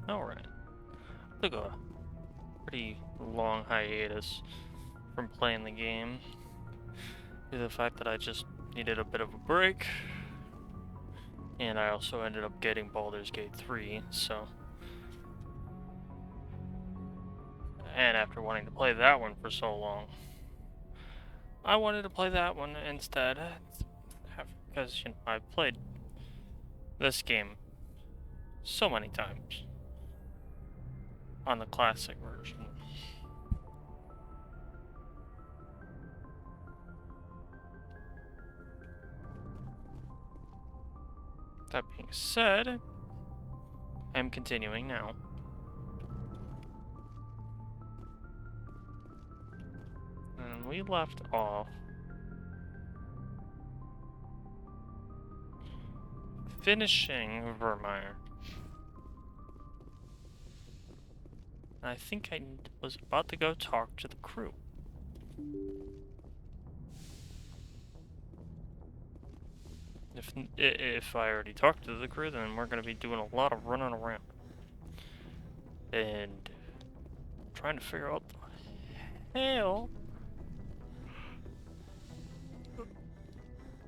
Alright. Took a pretty long hiatus from playing the game due to the fact that I just needed a bit of a break. And I also ended up getting Baldur's Gate 3, so... And after wanting to play that one for so long, I wanted to play that one instead. Because, you know, I've played this game so many times on the classic version. That being said, I'm continuing now. And we left off finishing Vermeer. I think I was about to go talk to the crew. If I already talked to the crew, then we're going to be doing a lot of running around. And trying to figure out the hell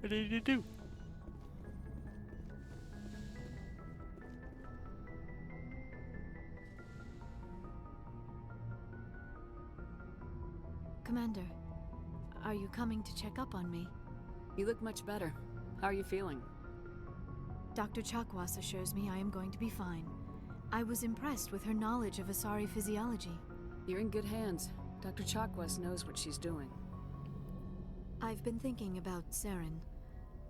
what did you do? Commander, are you coming to check up on me? You look much better. How are you feeling? Dr. Chakwas assures me I am going to be fine. I was impressed with her knowledge of Asari physiology. You're in good hands. Dr. Chakwas knows what she's doing. I've been thinking about Saren.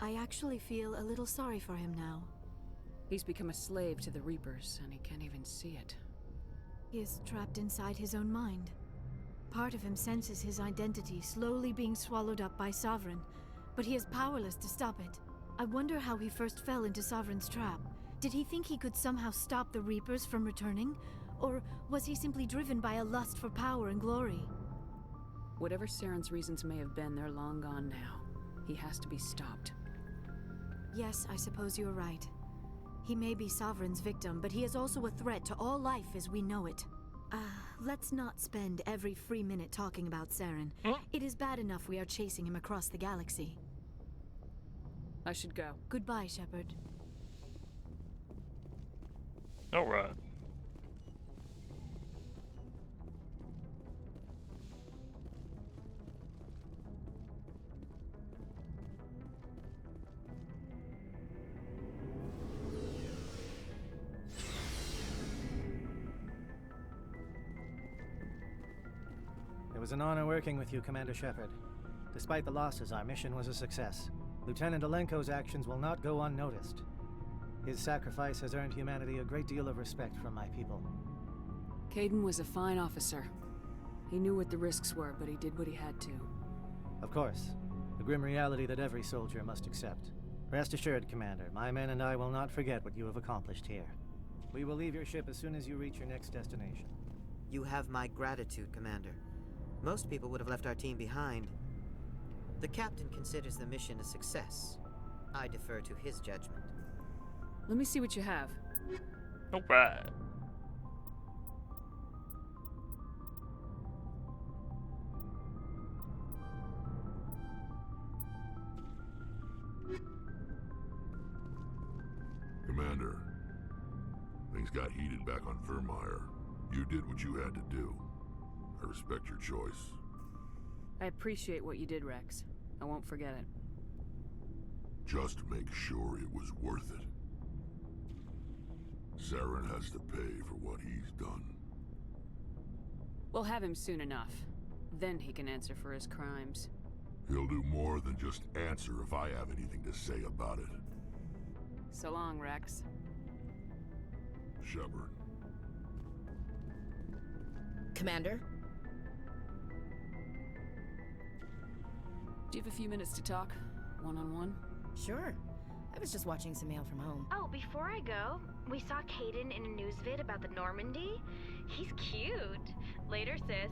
I actually feel a little sorry for him now. He's become a slave to the Reapers, and he can't even see it. He is trapped inside his own mind. Part of him senses his identity slowly being swallowed up by Sovereign, but he is powerless to stop it. I wonder how he first fell into Sovereign's trap. Did he think he could somehow stop the Reapers from returning? Or was he simply driven by a lust for power and glory? Whatever Saren's reasons may have been, they're long gone now. He has to be stopped. Yes, I suppose you're right. He may be Sovereign's victim, but he is also a threat to all life as we know it. Let's not spend every free minute talking about Saren. It is bad enough we are chasing him across the galaxy. I should go. Goodbye, Shepard. Alright. It was an honor working with you, Commander Shepard. Despite the losses, our mission was a success. Lieutenant Alenko's actions will not go unnoticed. His sacrifice has earned humanity a great deal of respect from my people. Caden was a fine officer. He knew what the risks were, but he did what he had to. Of course, the grim reality that every soldier must accept. Rest assured, Commander, my men and I will not forget what you have accomplished here. We will leave your ship as soon as you reach your next destination. You have my gratitude, Commander. Most people would have left our team behind. The captain considers the mission a success. I defer to his judgment. Let me see what you have. Alright. Commander, things got heated back on Vermeer. You did what you had to do. I respect your choice. I appreciate what you did, Rex. I won't forget it. Just make sure it was worth it. Saren has to pay for what he's done. We'll have him soon enough. Then he can answer for his crimes. He'll do more than just answer if I have anything to say about it. So long, Rex. Shepard. Commander? Do you have a few minutes to talk? One-on-one? Sure. I was just watching some mail from home. Oh, before I go, we saw Caden in a news vid about the Normandy. He's cute. Later, sis.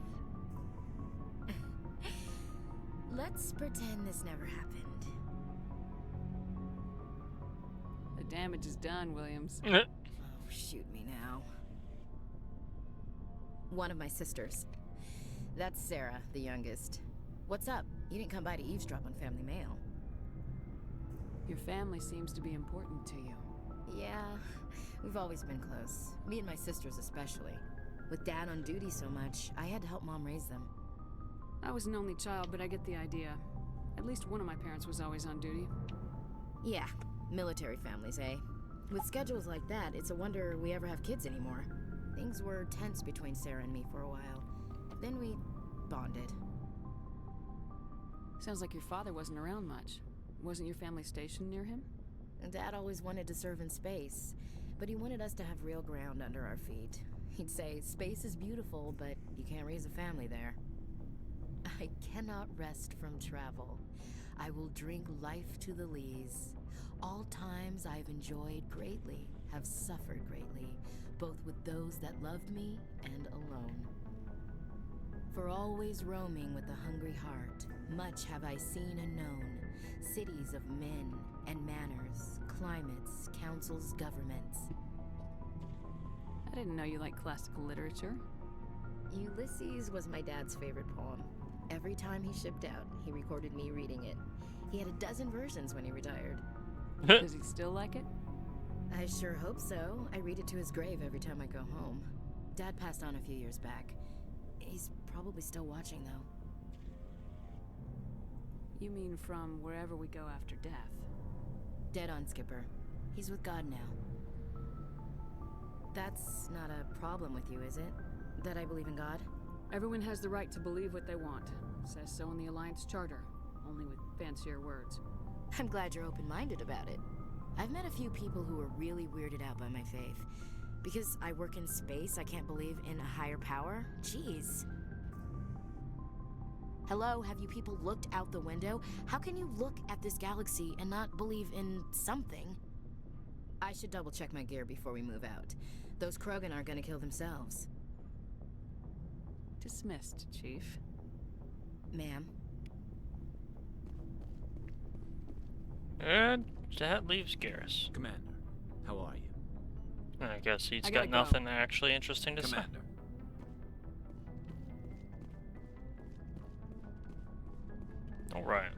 Let's pretend this never happened. The damage is done, Williams. Oh, shoot me now. One of my sisters. That's Sarah, the youngest. What's up? You didn't come by to eavesdrop on family mail. Your family seems to be important to you. Yeah, we've always been close. Me and my sisters especially. With Dad on duty so much, I had to help Mom raise them. I was an only child, but I get the idea. At least one of my parents was always on duty. Yeah, military families, eh? With schedules like that, it's a wonder we ever have kids anymore. Things were tense between Sarah and me for a while. Then we bonded. Sounds like your father wasn't around much. Wasn't your family stationed near him? Dad always wanted to serve in space, but he wanted us to have real ground under our feet. He'd say, space is beautiful, but you can't raise a family there. I cannot rest from travel. I will drink life to the lees. All times I've enjoyed greatly, have suffered greatly, both with those that loved me and alone. For always roaming with a hungry heart, much have I seen and known, cities of men and manners, climates, councils, governments. I didn't know you liked classical literature. Ulysses was my dad's favorite poem. Every time he shipped out, he recorded me reading it. He had 12 versions when he retired. Does he still like it? I sure hope so. I read it to his grave every time I go home. Dad passed on a few years back. He's probably still watching, though. You mean from wherever we go after death? Dead on, Skipper. He's with God now. That's not a problem with you, is it? That I believe in God? Everyone has the right to believe what they want. Says so in the Alliance Charter, only with fancier words. I'm glad you're open-minded about it. I've met a few people who are really weirded out by my faith. Because I work in space, I can't believe in a higher power? Jeez. Hello, have you people looked out the window? How can you look at this galaxy and not believe in something? I should double-check my gear before we move out. Those Krogan aren't gonna kill themselves. Dismissed, Chief. Ma'am. And that leaves Garrus. Commander, how are you? I guess he's I got gotta go. nothing actually interesting to Commander. say. Alright.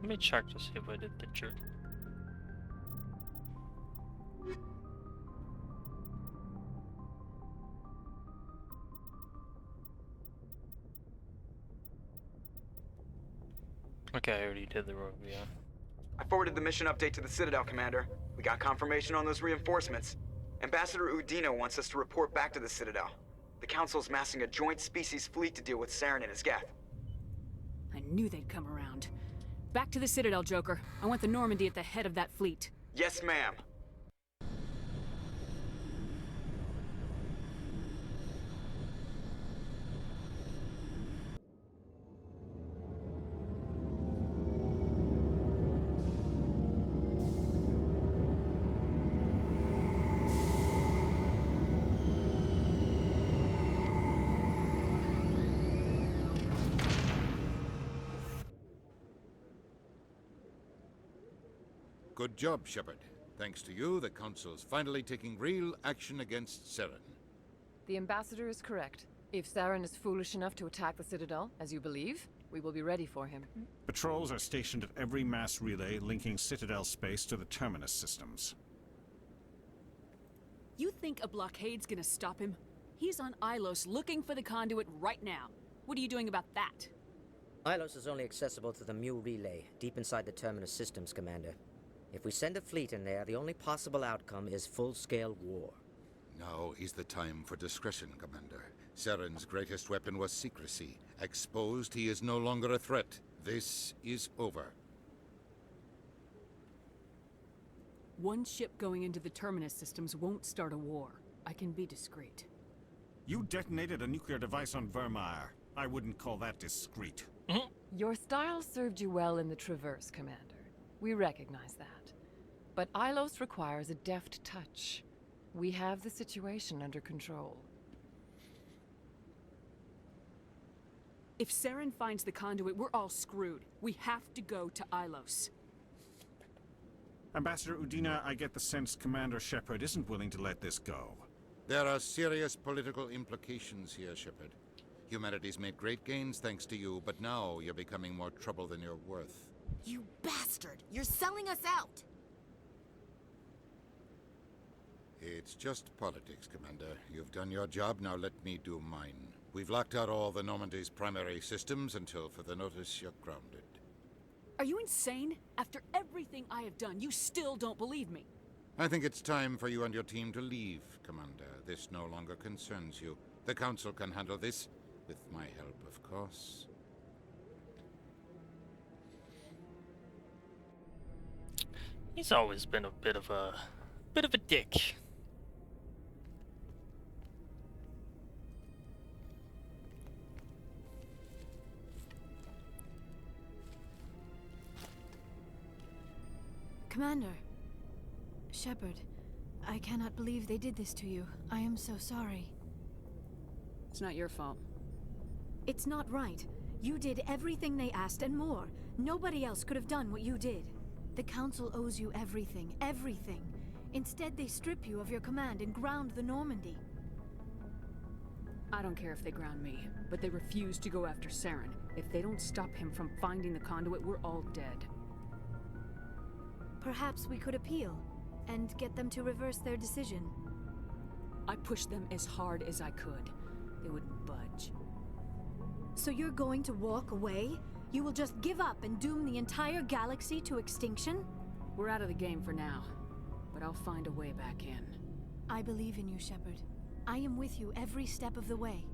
Let me check to see if I did the jerk. Okay, I already did the road, yeah. I forwarded the mission update to the Citadel, Commander. We got confirmation on those reinforcements. Ambassador Udino wants us to report back to the Citadel. The Council's massing a joint species fleet to deal with Saren and his Geth. I knew they'd come around. Back to the Citadel, Joker. I want the Normandy at the head of that fleet. Yes, ma'am. Good job, Shepard. Thanks to you, the Council's finally taking real action against Saren. The Ambassador is correct. If Saren is foolish enough to attack the Citadel, as you believe, we will be ready for him. Patrols are stationed at every mass relay linking Citadel space to the Terminus systems. You think a blockade's gonna stop him? He's on Ilos looking for the conduit right now. What are you doing about that? Ilos is only accessible to the Mu relay, deep inside the Terminus systems, Commander. If we send a fleet in there, the only possible outcome is full-scale war. Now is the time for discretion, Commander. Saren's greatest weapon was secrecy. Exposed, he is no longer a threat. This is over. One ship going into the Terminus systems won't start a war. I can be discreet. You detonated a nuclear device on Vermeer. I wouldn't call that discreet. Your style served you well in the Traverse, Commander. We recognize that. But Ilos requires a deft touch. We have the situation under control. If Saren finds the conduit, we're all screwed. We have to go to Ilos. Ambassador Udina, I get the sense Commander Shepard isn't willing to let this go. There are serious political implications here, Shepard. Humanity's made great gains thanks to you, but now you're becoming more trouble than you're worth. You bastard! You're selling us out! It's just politics, Commander. You've done your job, now let me do mine. We've locked out all the Normandy's primary systems until further notice you're grounded. Are you insane? After everything I have done, you still don't believe me. I think it's time for you and your team to leave, Commander. This no longer concerns you. The Council can handle this, with my help, of course. He's always been a bit of a dick. Commander. Shepard, I cannot believe they did this to you. I am so sorry. It's not your fault. It's not right. You did everything they asked and more. Nobody else could have done what you did. The Council owes you everything, everything. Instead, they strip you of your command and ground the Normandy. I don't care if they ground me, but they refuse to go after Saren. If they don't stop him from finding the conduit, we're all dead. Perhaps we could appeal, and get them to reverse their decision. I pushed them as hard as I could. They wouldn't budge. So you're going to walk away? You will just give up and doom the entire galaxy to extinction? We're out of the game for now, but I'll find a way back in. I believe in you, Shepard. I am with you every step of the way.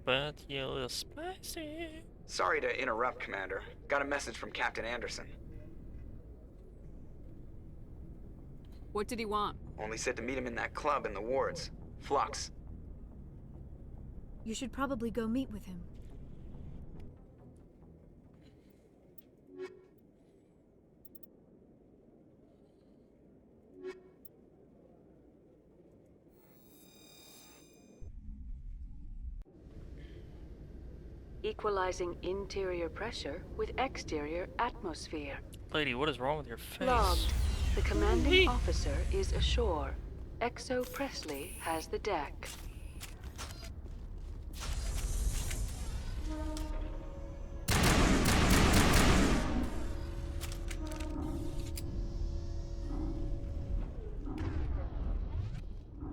But you're spicy. Sorry to interrupt, Commander. Got a message from Captain Anderson. What did he want? Only said to meet him in that club in the wards. Flux. You should probably go meet with him. Equalizing interior pressure with exterior atmosphere. Lady, what is wrong with your face? Logged. The commanding officer is ashore. Exo Presley has the deck.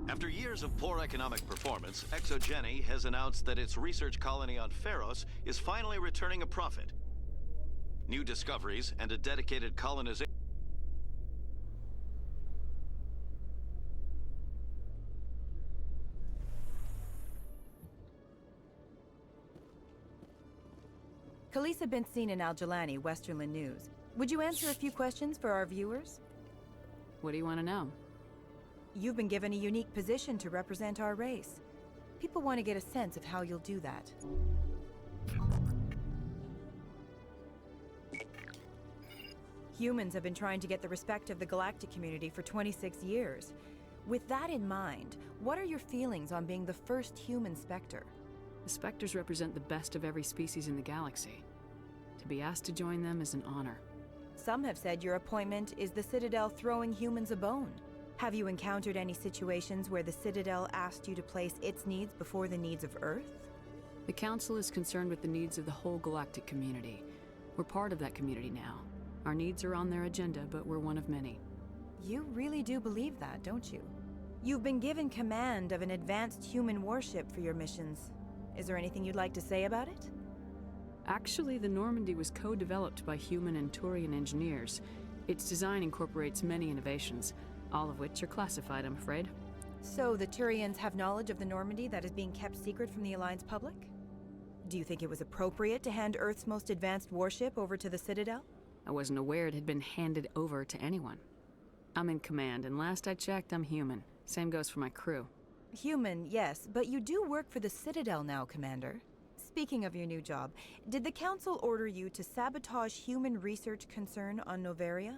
After years of poor economic performance, ExoGeni has announced that its research colony on Pharos is finally returning a profit. New discoveries and a dedicated colonization. Khaleesa been seen in Al-Jalani, Westerland News. Would you answer a few questions for our viewers? What do you want to know? You've been given a unique position to represent our race. People want to get a sense of how you'll do that. Humans have been trying to get the respect of the galactic community for 26 years. With that in mind, what are your feelings on being the first human Spectre? The Spectres represent the best of every species in the galaxy. To be asked to join them is an honor. Some have said your appointment is the Citadel throwing humans a bone. Have you encountered any situations where the Citadel asked you to place its needs before the needs of Earth? The Council is concerned with the needs of the whole galactic community. We're part of that community now. Our needs are on their agenda, but we're one of many. You really do believe that, don't you? You've been given command of an advanced human warship for your missions. Is there anything you'd like to say about it? Actually, the Normandy was co-developed by human and Turian engineers. Its design incorporates many innovations, all of which are classified, I'm afraid. So the Turians have knowledge of the Normandy that is being kept secret from the Alliance public? Do you think it was appropriate to hand Earth's most advanced warship over to the Citadel? I wasn't aware it had been handed over to anyone. I'm in command, and last I checked, I'm human. Same goes for my crew. Human, yes, but you do work for the Citadel now, Commander. Speaking of your new job, did the Council order you to sabotage human research concern on Noveria?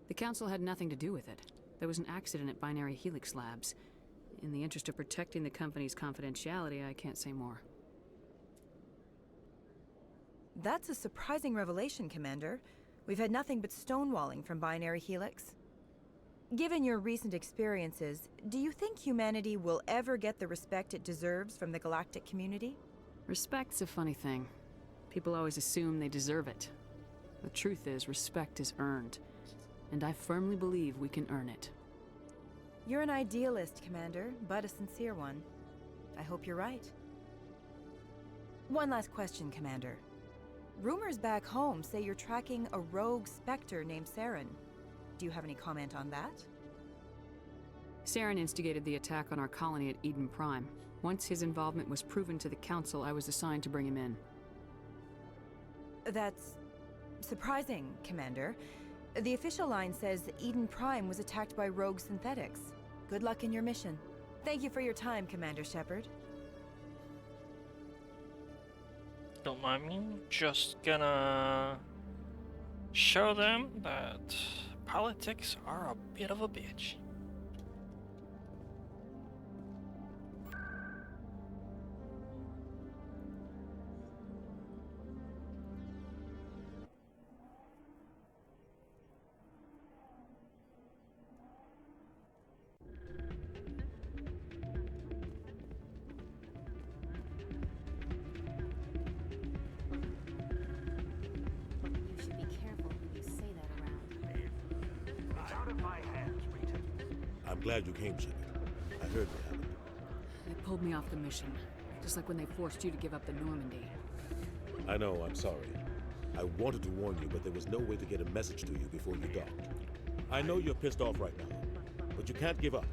The Council had nothing to do with it. There was an accident at Binary Helix Labs. In the interest of protecting the company's confidentiality, I can't say more. That's a surprising revelation, Commander. We've had nothing but stonewalling from Binary Helix. Given your recent experiences, do you think humanity will ever get the respect it deserves from the galactic community? Respect's a funny thing. People always assume they deserve it. The truth is, respect is earned. And I firmly believe we can earn it. You're an idealist, Commander, but a sincere one. I hope you're right. One last question, Commander. Rumors back home say you're tracking a rogue Spectre named Saren. Do you have any comment on that? Saren instigated the attack on our colony at Eden Prime. Once his involvement was proven to the Council, I was assigned to bring him in. That's surprising, Commander. The official line says that Eden Prime was attacked by rogue synthetics. Good luck in your mission. Thank you for your time, Commander Shepard. Don't mind me. Just gonna show them that politics are a bit of a bitch. I'm glad you came, Shepard. I heard what happened. They pulled me off the mission, just like when they forced you to give up the Normandy. I know, I'm sorry. I wanted to warn you, but there was no way to get a message to you before you docked. I know you're pissed off right now, but you can't give up.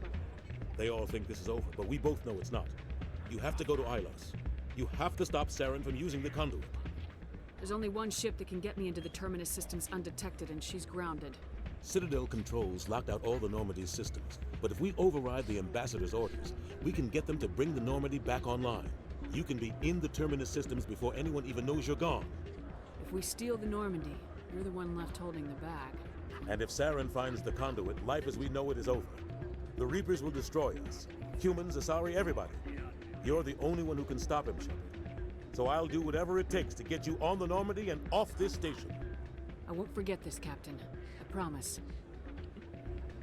They all think this is over, but we both know it's not. You have to go to Ilos. You have to stop Saren from using the conduit. There's only one ship that can get me into the Terminus systems undetected, and she's grounded. Citadel controls locked out all the Normandy's systems, but if we override the Ambassador's orders, we can get them to bring the Normandy back online. You can be in the Terminus systems before anyone even knows you're gone. If we steal the Normandy, you're the one left holding the bag. And if Saren finds the conduit, life as we know it is over. The Reapers will destroy us. Humans, Asari, everybody. You're the only one who can stop him, Shepard. So I'll do whatever it takes to get you on the Normandy and off this station. I won't forget this, Captain. I promise.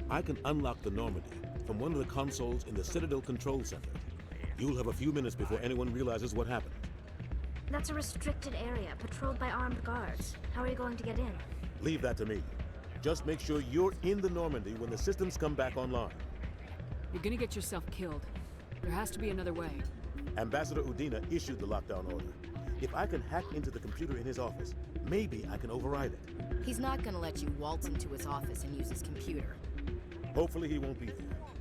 I can unlock the Normandy from one of the consoles in the Citadel Control Center. You'll have a few minutes before anyone realizes what happened. That's a restricted area, patrolled by armed guards. How are you going to get in? Leave that to me. Just make sure you're in the Normandy when the systems come back online. You're gonna get yourself killed. There has to be another way. Ambassador Udina issued the lockdown order. If I can hack into the computer in his office, maybe I can override it. He's not gonna let you waltz into his office and use his computer. Hopefully he won't be there.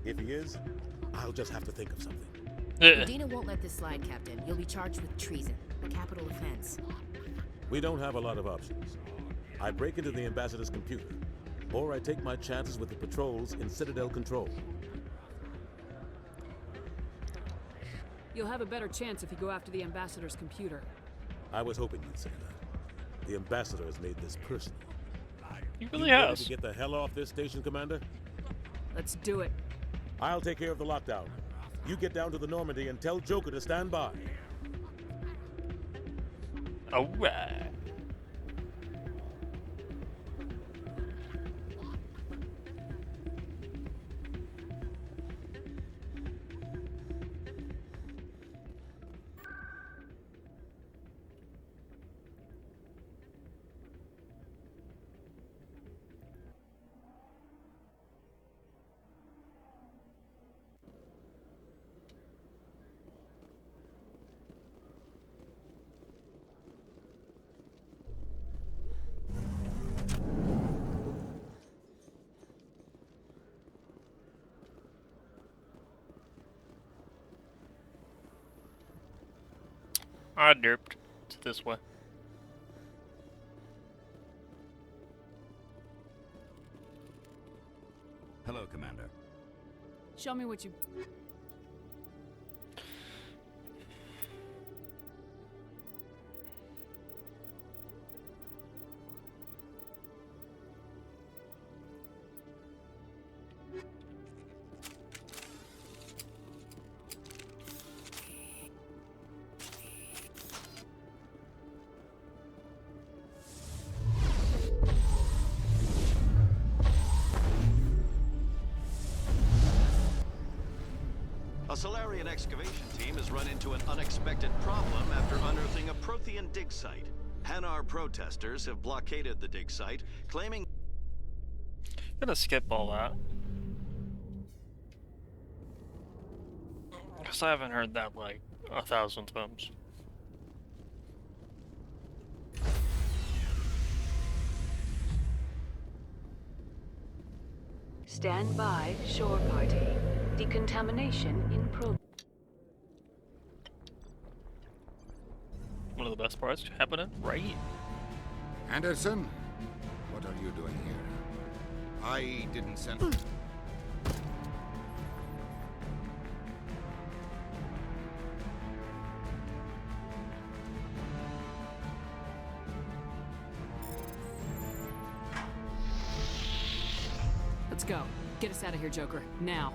If he is, I'll just have to think of something. Udina won't let this slide, Captain. You'll be charged with treason, a capital offense. We don't have a lot of options. I break into the Ambassador's computer, or I take my chances with the patrols in Citadel Control. You'll have a better chance if you go after the Ambassador's computer. I was hoping you'd say that. The Ambassador has made this personal. He really You ready has. to get the hell off this station, Commander? Let's do it. I'll take care of the lockdown. You get down to the Normandy and tell Joker to stand by. Alright. I derped. It's this way. Hello, Commander. Show me what you... A Solarian excavation team has run into an unexpected problem after unearthing a Prothean dig site. Hanar protesters have blockaded the dig site, claiming... Gonna skip all that. Because I haven't heard that like 1,000 times. Stand by, shore party. Decontamination in progress. One of the best parts happening right. Anderson, what are you doing here? I didn't send... Let's go. Get us out of here, Joker. Now.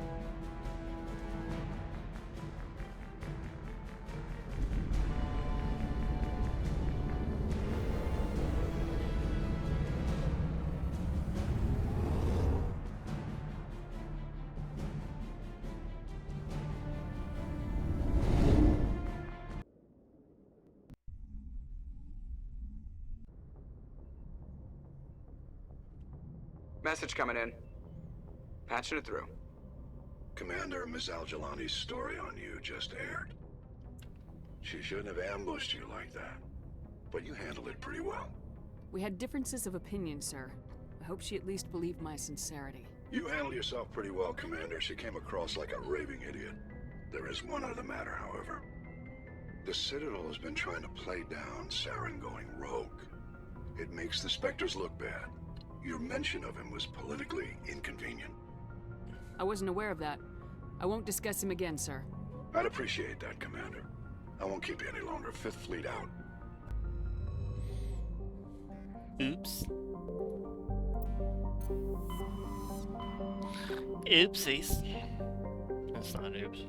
Message coming in. Patching it through. Commander, Ms. Al-Jalani's story on you just aired. She shouldn't have ambushed you like that, but you handled it pretty well. We had differences of opinion, sir. I hope she at least believed my sincerity. You handled yourself pretty well, Commander. She came across like a raving idiot. There is one other matter, however. The Citadel has been trying to play down Saren going rogue. It makes the Spectres look bad. Your mention of him was politically inconvenient. I wasn't aware of that. I won't discuss him again, sir. I'd appreciate that, Commander. I won't keep you any longer. Fifth Fleet out. Oops. Oopsies. That's not oops.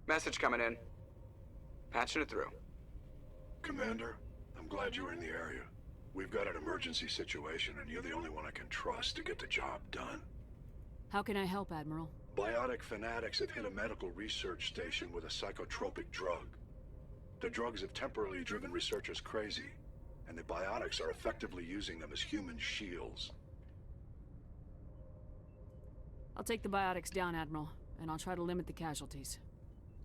Message coming in. Patching it through. Commander, I'm glad you were in the area. We've got an emergency situation, and you're the only one I can trust to get the job done. How can I help, Admiral? Biotic fanatics have hit a medical research station with a psychotropic drug. The drugs have temporarily driven researchers crazy, and the biotics are effectively using them as human shields. I'll take the biotics down, Admiral, and I'll try to limit the casualties.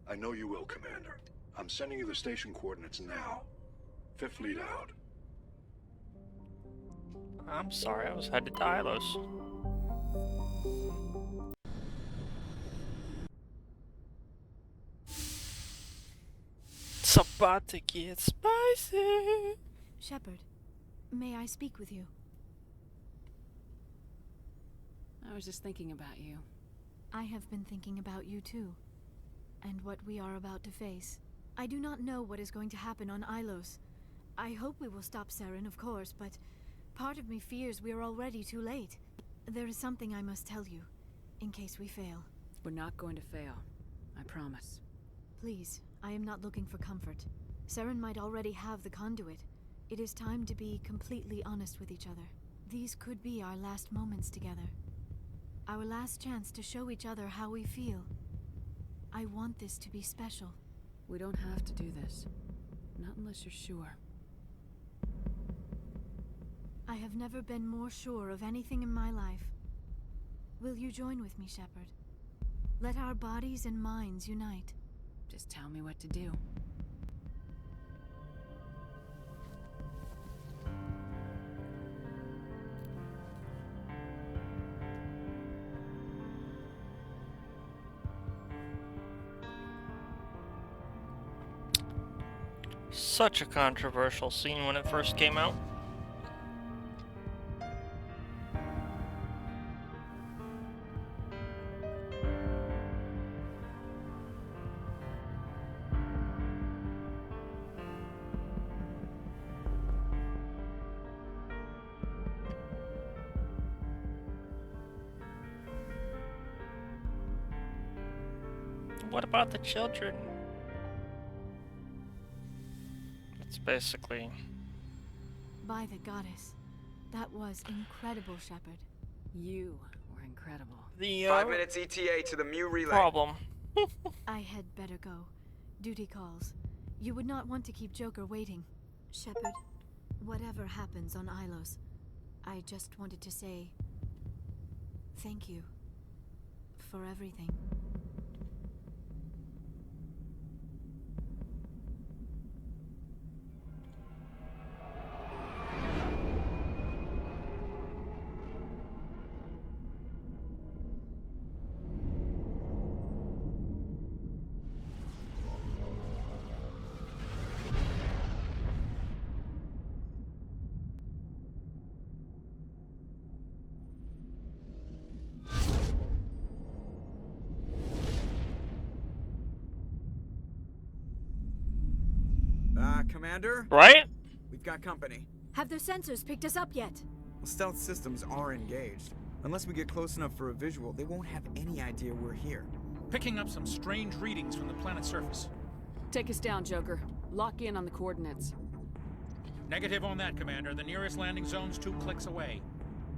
I know you will, Commander. I'm sending you the station coordinates now. Fifth Fleet out. I'm sorry, I was headed to Ilos. It's about to get spicy. Shepard, may I speak with you? I was just thinking about you. I have been thinking about you too, and what we are about to face. I do not know what is going to happen on Ilos. I hope we will stop Saren, of course, but part of me fears we are already too late. There is something I must tell you, in case we fail. We're not going to fail. I promise. Please, I am not looking for comfort. Saren might already have the conduit. It is time to be completely honest with each other. These could be our last moments together. Our last chance to show each other how we feel. I want this to be special. We don't have to do this. Not unless you're sure. I have never been more sure of anything in my life. Will you join with me, Shepard? Let our bodies and minds unite. Just tell me what to do. Such a controversial scene when it first came out. What about the children? It's basically... By the goddess. That was incredible, Shepard. You were incredible. The 5 minutes ETA to the Mu relay. problem. I had better go. Duty calls. You would not want to keep Joker waiting. Shepard, whatever happens on Ilos, I just wanted to say... thank you. For everything. Commander? Right? We've got company. Have their sensors picked us up yet? Well, stealth systems are engaged. Unless we get close enough for a visual, they won't have any idea we're here. Picking up some strange readings from the planet's surface. Take us down, Joker. Lock in on the coordinates. Negative on that, Commander. The nearest landing zone's 2 clicks away.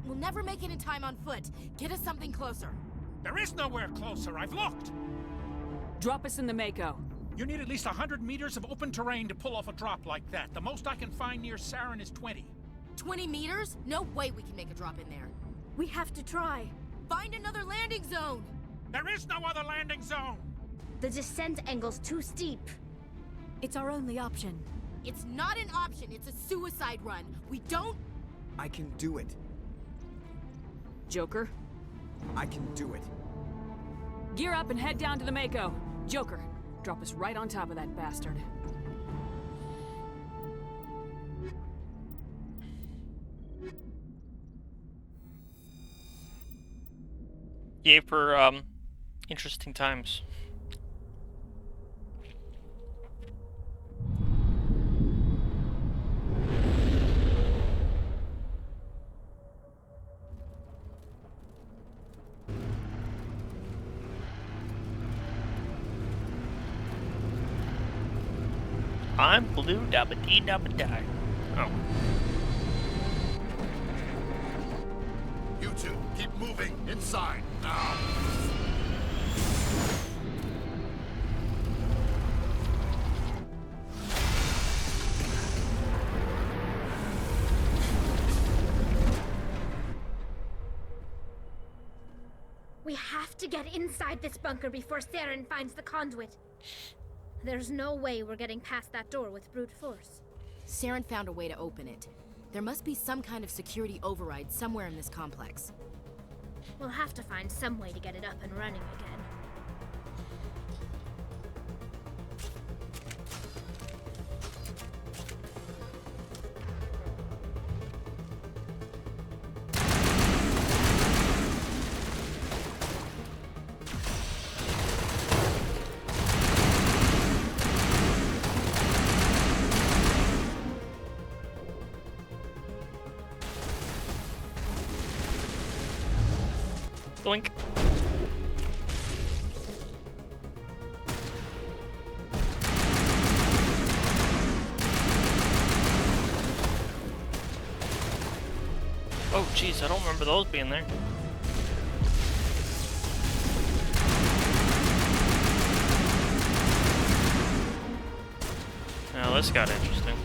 We'll never make it in time on foot. Get us something closer. There is nowhere closer. I've looked. Drop us in the Mako. You need at least 100 meters of open terrain to pull off a drop like that. The most I can find near Saren is 20. 20 meters? No way we can make a drop in there. We have to try. Find another landing zone! There is no other landing zone! The descent angle's too steep. It's our only option. It's not an option, it's a suicide run. We don't... I can do it. Joker? I can do it. Gear up and head down to the Mako. Joker, drop us right on top of that bastard. Yay for, interesting times. I'm blue dabba dee dabba die. Oh. You two, keep moving inside now. We have to get inside this bunker before Saren finds the conduit. There's no way we're getting past that door with brute force. Saren found a way to open it. There must be some kind of security override somewhere in this complex. We'll have to find some way to get it up and running again. Blink. Oh jeez, I don't remember those being there. Now this got interesting.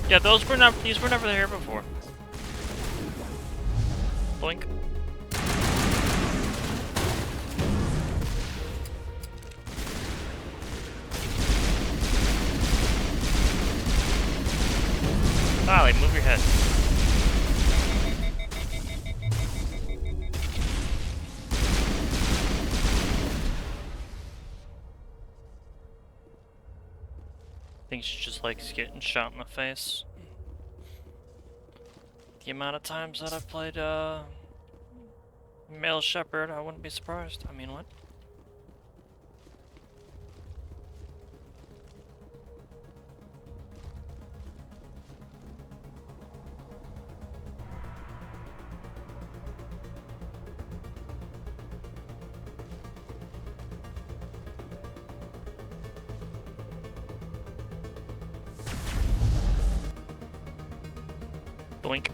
Yeah, these were never here before. Blink. Ollie, move your head. I think she just likes getting shot in the face. The amount of times that I've played male shepherd, I wouldn't be surprised. I mean, what? Blink.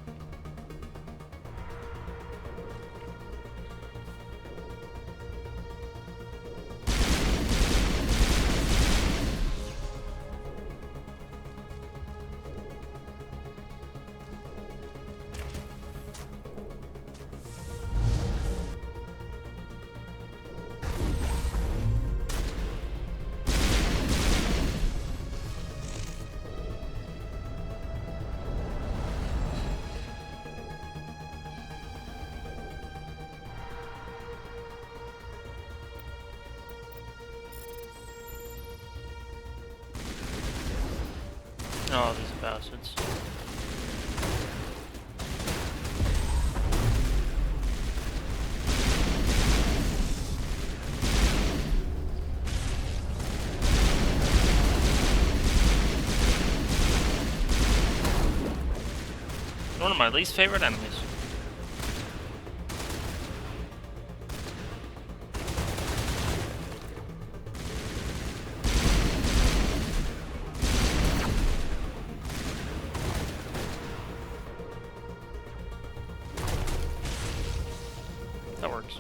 Oh, these bastards. One of my least favorite enemies. That works.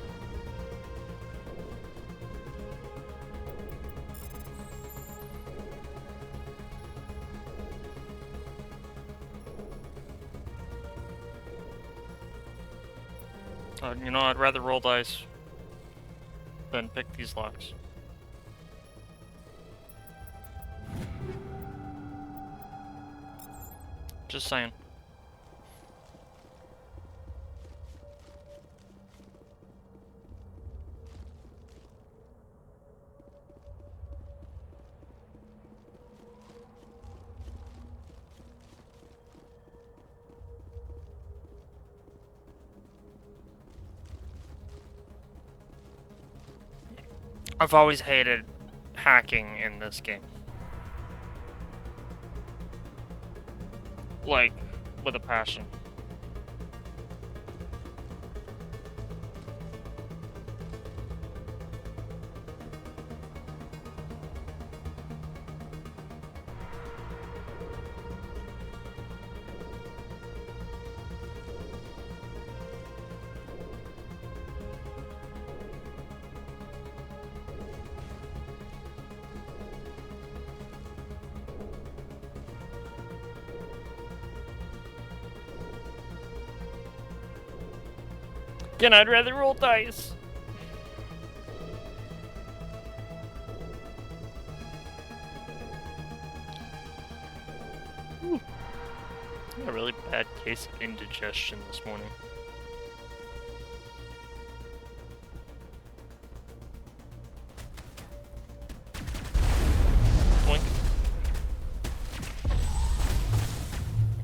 You know, I'd rather roll dice than pick these locks. Just saying. I've always hated hacking in this game. Like, with a passion. Again, I'd rather roll dice. Ooh. I had a really bad case of indigestion this morning. Boink.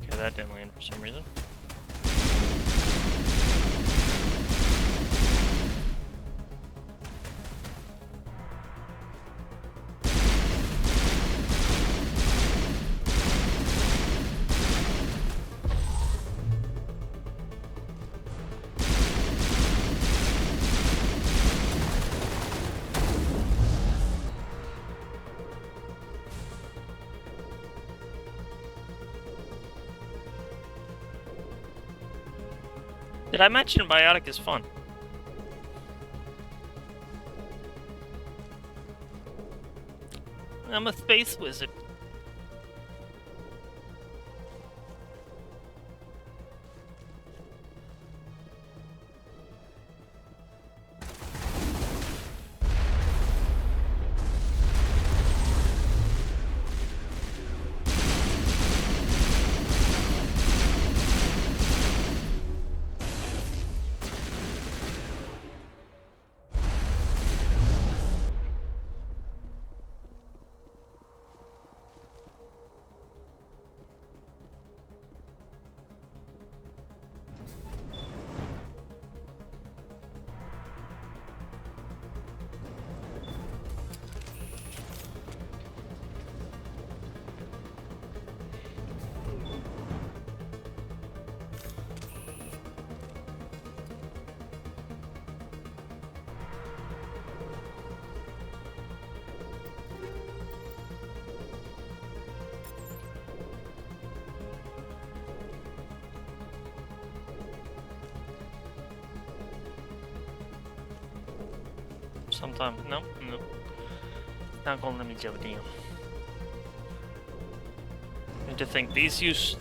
Okay, that didn't land for some reason. Did I mention biotic is fun? I'm a space wizard. sometimes. Nope, nope. Not gonna let me give a damn. And to think these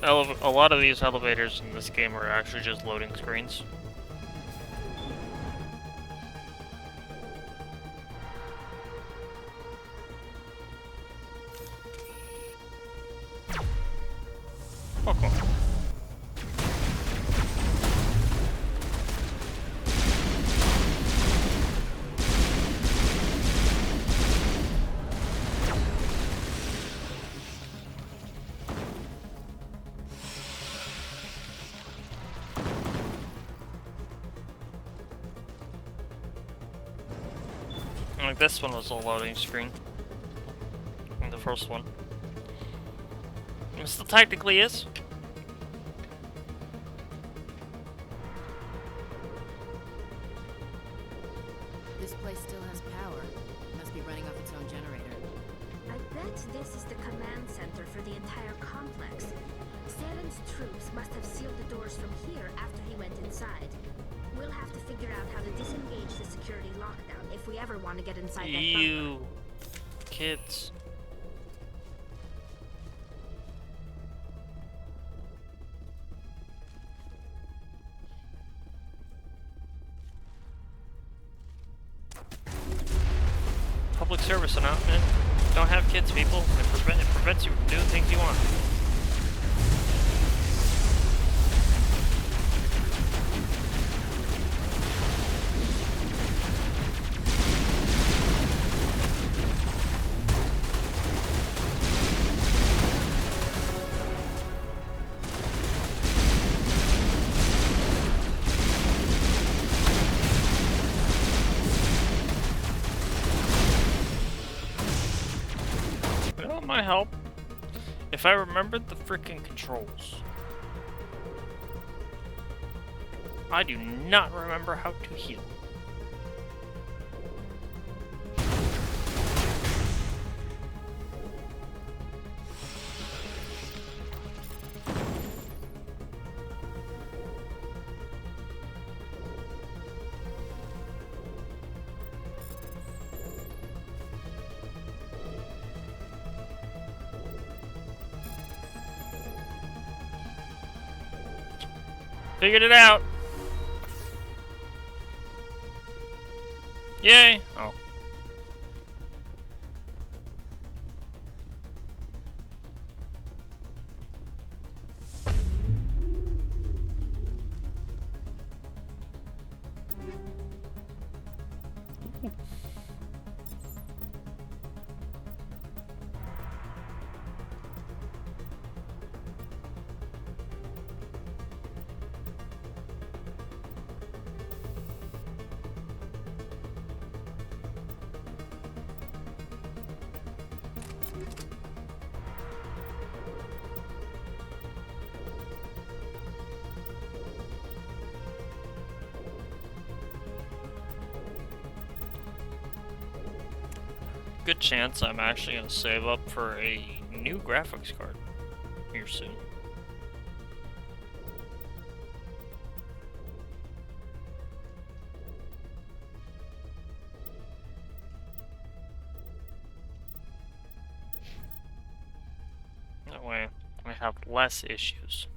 a lot of these elevators in this game are actually just loading screens. Okay. Like this one was a loading screen. The first one. It still technically is. This place still has power. Must be running off its own generator. I bet this is the command center for the entire complex. Saren's troops must have sealed the doors from here after he went inside. We'll have to figure out how to disengage the security lockdown if we ever want to get inside that bunker. Ew. Kids. Public service announcement. Don't have kids, people. It prevents you from doing things you want. My help if I remembered the freaking controls. I do not remember how to heal. Figured it out. Yay. Oh. Good chance I'm actually going to save up for a new graphics card here soon. That way I have less issues.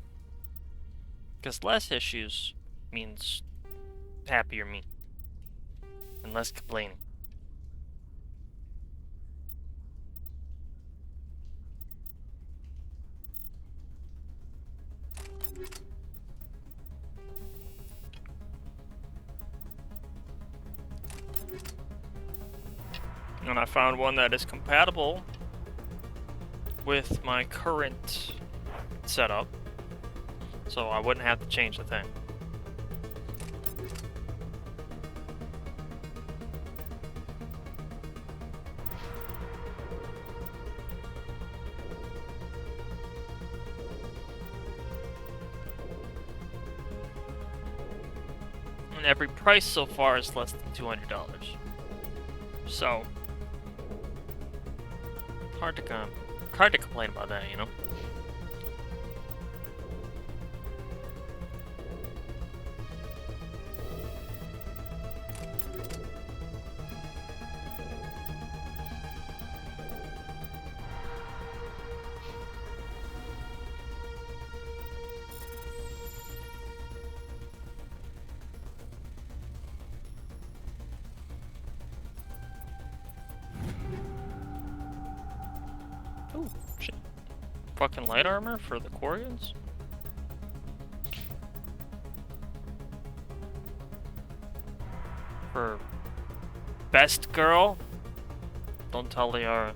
Because less issues means happier me. And less complaining. And I found one that is compatible with my current setup, so I wouldn't have to change the thing. And every price so far is less than $200. So hard to complain about that, you know. fucking light armor for the Quarians? For best girl? Don't tell Liara.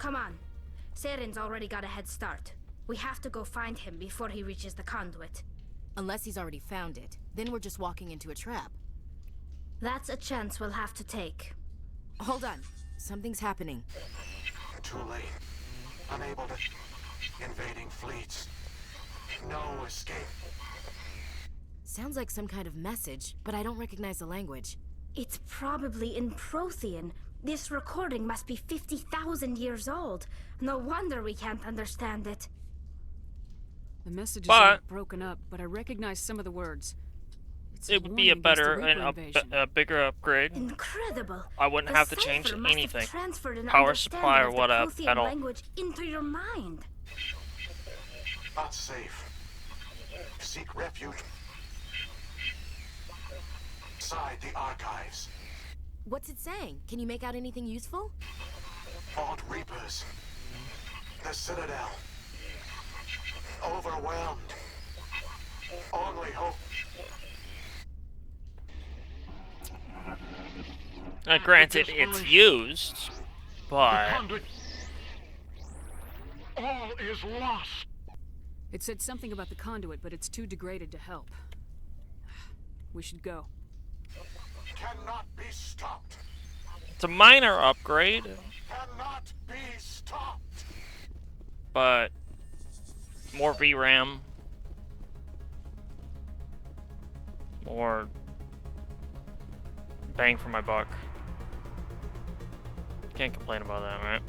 Come on. Saren's already got a head start. We have to go find him before he reaches the conduit. Unless he's already found it. Then we're just walking into a trap. That's a chance we'll have to take. Hold on. Something's happening. Too late. Unable to... Invading fleets. No escape. Sounds like some kind of message, but I don't recognize the language. It's probably in Prothean. This recording must be 50,000 years old. No wonder we can't understand it. The messages are broken up, but I recognize some of the words. It would be a better and a bigger upgrade. Incredible. I wouldn't have to change cipher must have anything. transferred an Power supply or understanding of the whatever Prothean at all. language into your mind. Not safe. Seek refuge. Inside the archives. What's it saying? Can you make out anything useful? Vault Reapers. The Citadel. Overwhelmed. Only hope. Granted, it's used, but... All is lost. It said something about the conduit, but it's too degraded to help. We should go. Cannot be stopped. It's a minor upgrade, Cannot be stopped. but more VRAM, more bang for my buck. Can't complain about that, right?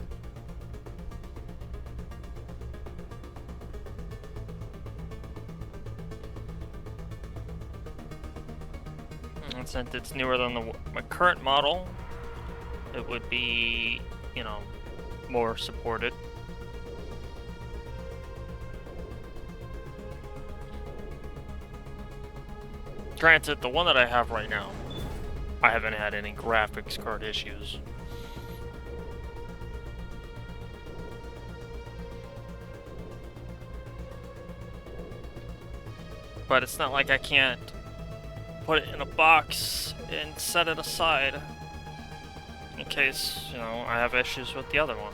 And since it's newer than my current model, it would be, you know, more supported. Granted, the one that I have right now, I haven't had any graphics card issues. But it's not like I can't put it in a box and set it aside in case, you know, I have issues with the other one.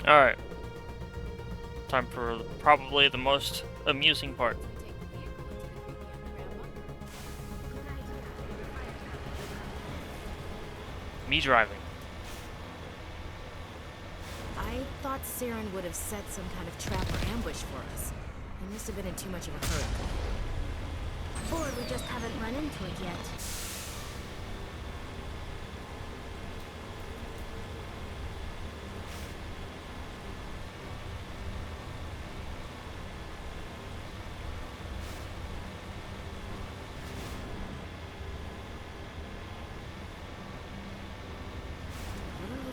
Alright. Time for probably the most amusing part. Me driving. I thought Saren would have set some kind of trap or ambush for us. He must have been in too much of a hurry. Or we just haven't run into it yet.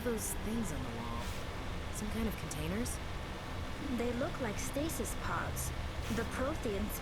Those things on the wall. Some kind of containers? They look like stasis pods. The Protheans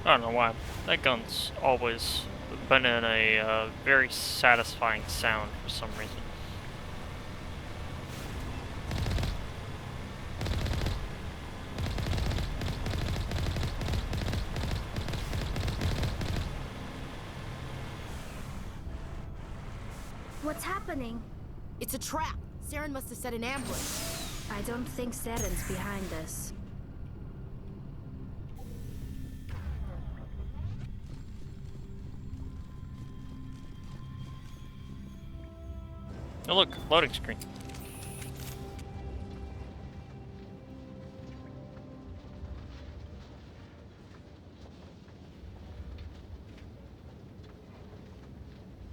I don't know why. That gun's always been in a very satisfying sound for some reason. What's happening? It's a trap. Saren must have set an ambush. I don't think Saren's behind this. Oh look, loading screen.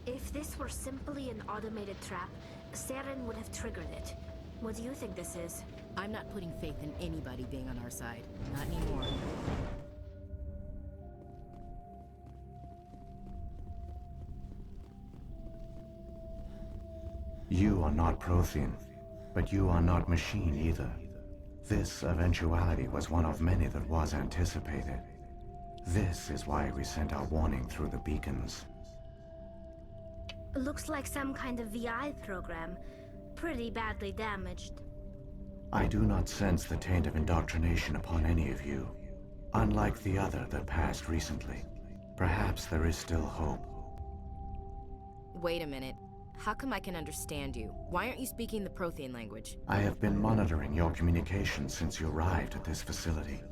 If this were simply an automated trap, Saren would have triggered it. What do you think this is? I'm not putting faith in anybody being on our side. Not anymore. You are not Prothean, but you are not machine either. This eventuality was one of many that was anticipated. This is why we sent our warning through the beacons. Looks like some kind of VI program. Pretty badly damaged. I do not sense the taint of indoctrination upon any of you. Unlike the other that passed recently. Perhaps there is still hope. Wait a minute. How come I can understand you? Why aren't you speaking the Prothean language? I have been monitoring your communications since you arrived at this facility.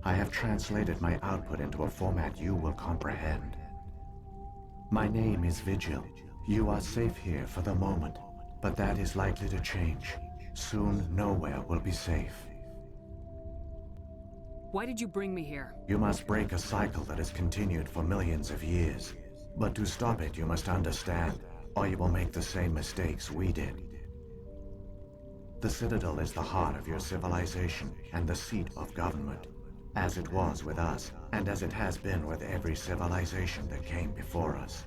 I have translated my output into a format you will comprehend. My name is Vigil. You are safe here for the moment, but that is likely to change. Soon, nowhere will be safe. Why did you bring me here? You must break a cycle that has continued for millions of years. But to stop it, you must understand, or you will make the same mistakes we did. The Citadel is the heart of your civilization and the seat of government, as it was with us, and as it has been with every civilization that came before us.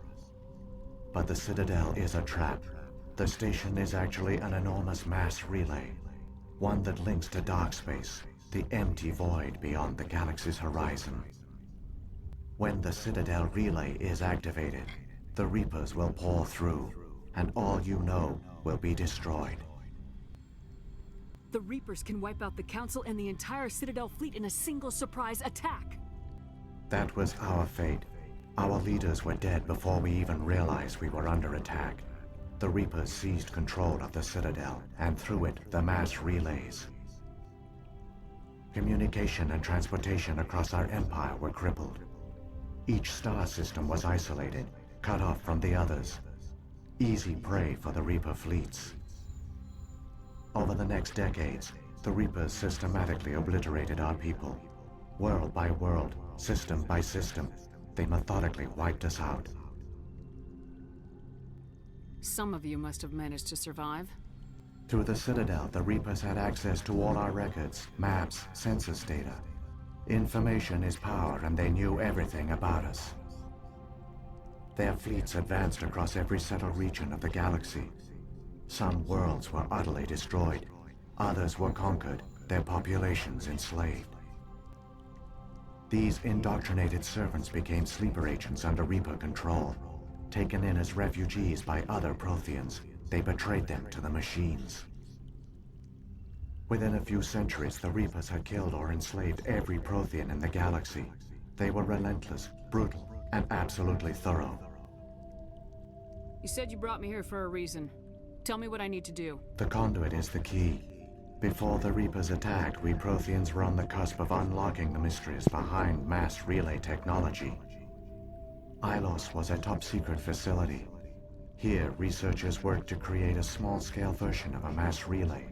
But the Citadel is a trap. The station is actually an enormous mass relay, one that links to dark space, the empty void beyond the galaxy's horizon. When the Citadel relay is activated, the Reapers will pour through, and all you know will be destroyed. The Reapers can wipe out the Council and the entire Citadel fleet in a single surprise attack. That was our fate. Our leaders were dead before we even realized we were under attack. The Reapers seized control of the Citadel, and through it, the mass relays. Communication and transportation across our empire were crippled. Each star system was isolated, cut off from the others. Easy prey for the Reaper fleets. Over the next decades, the Reapers systematically obliterated our people. World by world, system by system, they methodically wiped us out. Some of you must have managed to survive. Through the Citadel, the Reapers had access to all our records, maps, census data. Information is power, and they knew everything about us. Their fleets advanced across every settled region of the galaxy. Some worlds were utterly destroyed. Others were conquered, their populations enslaved. These indoctrinated servants became sleeper agents under Reaper control. Taken in as refugees by other Protheans, they betrayed them to the machines. Within a few centuries, the Reapers had killed or enslaved every Prothean in the galaxy. They were relentless, brutal, and absolutely thorough. You said you brought me here for a reason. Tell me what I need to do. The conduit is the key. Before the Reapers attacked, we Protheans were on the cusp of unlocking the mysteries behind mass relay technology. Ilos was a top-secret facility. Here, researchers worked to create a small-scale version of a mass relay,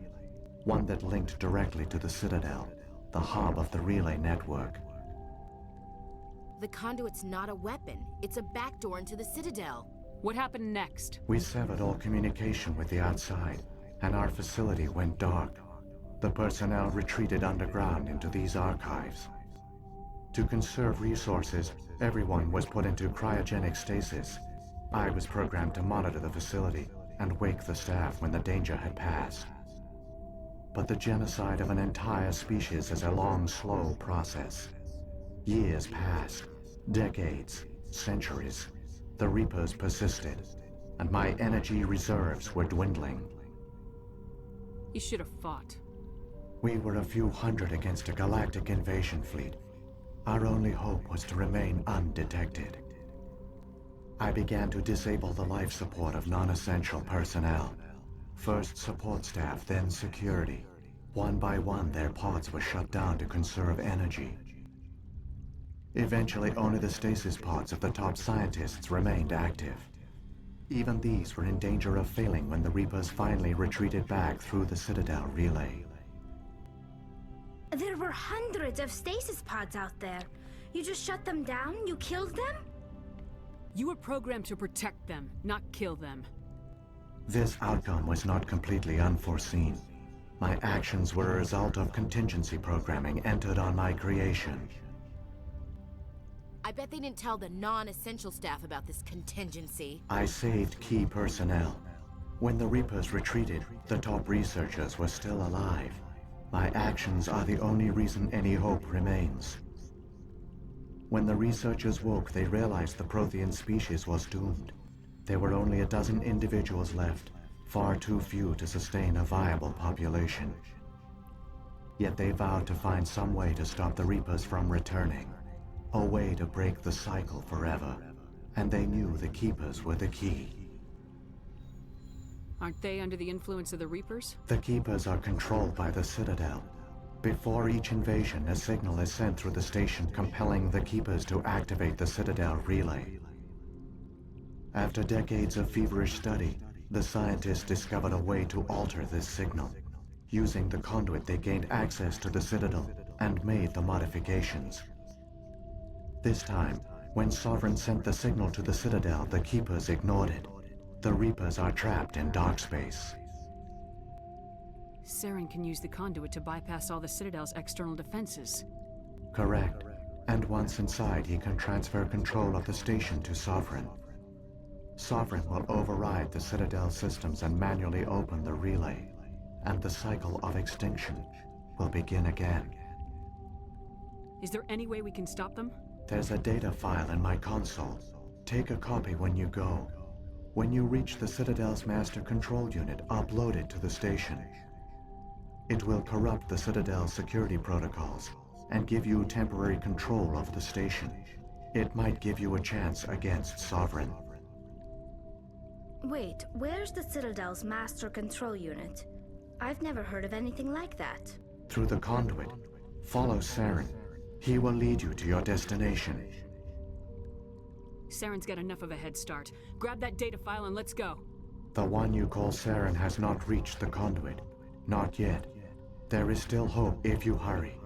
one that linked directly to the Citadel, the hub of the relay network. The conduit's not a weapon. It's a backdoor into the Citadel. What happened next? We severed all communication with the outside, and our facility went dark. The personnel retreated underground into these archives. To conserve resources, everyone was put into cryogenic stasis. I was programmed to monitor the facility and wake the staff when the danger had passed. But the genocide of an entire species is a long, slow process. Years passed. Decades. Centuries. The Reapers persisted, and my energy reserves were dwindling. You should have fought. We were a few hundred against a galactic invasion fleet. Our only hope was to remain undetected. I began to disable the life support of non-essential personnel. First support staff, then security. One by one, their pods were shut down to conserve energy. Eventually, only the stasis pods of the top scientists remained active. Even these were in danger of failing when the Reapers finally retreated back through the Citadel relay. There were hundreds of stasis pods out there. You just shut them down? You killed them? You were programmed to protect them, not kill them. This outcome was not completely unforeseen. My actions were a result of contingency programming entered on my creation. I bet they didn't tell the non-essential staff about this contingency. I saved key personnel. When the Reapers retreated, the top researchers were still alive. My actions are the only reason any hope remains. When the researchers woke, they realized the Prothean species was doomed. There were only a dozen individuals left, far too few to sustain a viable population. Yet they vowed to find some way to stop the Reapers from returning. A way to break the cycle forever. And they knew the Keepers were the key. Aren't they under the influence of the Reapers? The Keepers are controlled by the Citadel. Before each invasion, a signal is sent through the station compelling the Keepers to activate the Citadel relay. After decades of feverish study, the scientists discovered a way to alter this signal. Using the conduit, they gained access to the Citadel and made the modifications. This time, when Sovereign sent the signal to the Citadel, the Keepers ignored it. The Reapers are trapped in dark space. Saren can use the conduit to bypass all the Citadel's external defenses. Correct. And once inside, he can transfer control of the station to Sovereign. Sovereign will override the Citadel systems and manually open the relay. And the cycle of extinction will begin again. Is there any way we can stop them? There's a data file in my console. Take a copy when you go. When you reach the Citadel's master control unit, upload it to the station. It will corrupt the Citadel's security protocols and give you temporary control of the station. It might give you a chance against Sovereign. Wait, where's the Citadel's master control unit? I've never heard of anything like that. Through the conduit. Follow Saren. He will lead you to your destination. Saren's got enough of a head start. Grab that data file and let's go. The one you call Saren has not reached the conduit. Not yet. There is still hope if you hurry.